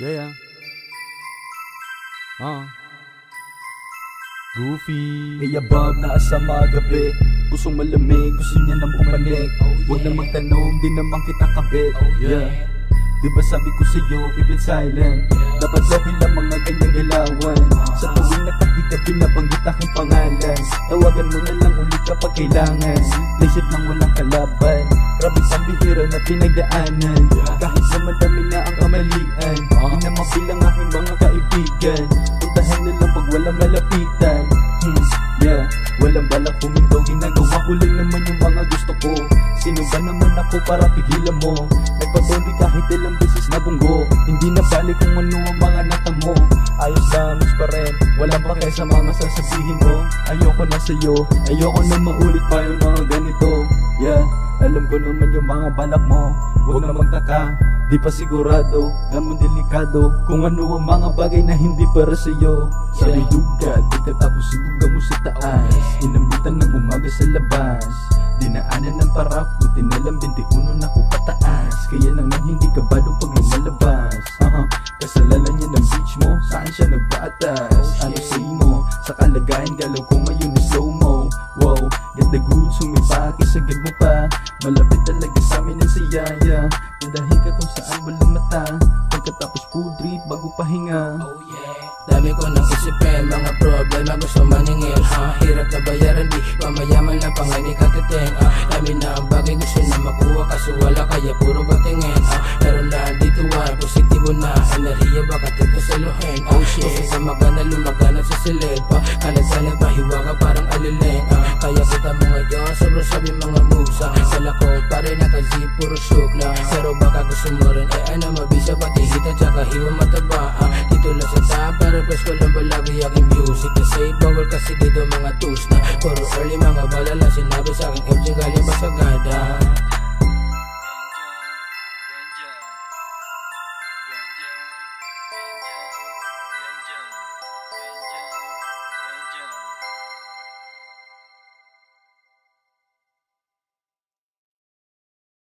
Yeah. Goofy. Kaya Bob na sa mga gabi, pusong malamig, gusto niya nang pumanik. Huwag na magtanong, di naman kita kabit. Yeah. Diba sabi ko sa'yo, keep it silent. Dapat gawin ang mga ganyang ilawan. Sa tuwing nakahiga, binabanggit aking pangalan. Tawagan mo na lang ulit kapag kailangan. Naisip lang walang kalaban. Grabe pambihira na pinagdaanan. Kahit sa madami na ang kamalian, di na mabilang aking mga kaibigan. Puntahan na lang pag walang malapitan. Yeah, walang balak huminto, ginagawa ko lang naman yung mga gusto ko. Sino ba naman ako para pigilan mo? Nagpatuloy kahit ilang beses na bunggo. Hindi na balik kung ano ang mga nata mo. Ayos damage pa rin, walang pake sa mga sasabihin mo. Ayoko na sa'yo, ayoko na maulit pa yung mga ganito. Yeah, alam ko naman yung mga balak mo. Huwag na magtaka, di pa sigurado, naman delikado kung ano ang mga bagay na hindi para sa'yo. Sabi duga, di katapos ibuga mo sa taas. Inambitan ng umaga sa labas, dinaanan ng parak, buti na lang 21 na ko pataas. Kaya naman hindi ka bado pag lumalabas. Kasalanan niya ng beach mo, saan siya nagbatas? Ano say mo, sa kalagayan galaw ko ngayon ni slow mo. Wow, get the good, sumipaki, sagad mo pa. Malapit talaga sa amin ang sayaya. Tindahin ka kung saan walang mata. Pagkatapos food trip, bago pahinga. Oh yeah, dami ko nang isipin, mga problema gusto maningil. Hirap na bayaran, di pamayaman na panganig katiting. Dami na ang bagay gusto na makuha, kaso wala kaya puro patingin. Pero lahat dito ay positibo na enerhiya, baka tito sa luhin. Oh shit, sa magana lumagana sa silid pa. Kalat-salat pahiwaga parang aliling. Kaya kita mo ngayon, sobrang sabi mga moves. Sala ko pare naka-zip, puro shook lang. Pero baka gusto mo rin, ano mabisa pati hita tsaka hiwa mataba. Dito lang sa top, pero plus ko lang balagi aking music. Kasi bawal kasi dito mga tools na puro early mga bala lang sinabi sa aking FG galing ba sa gada.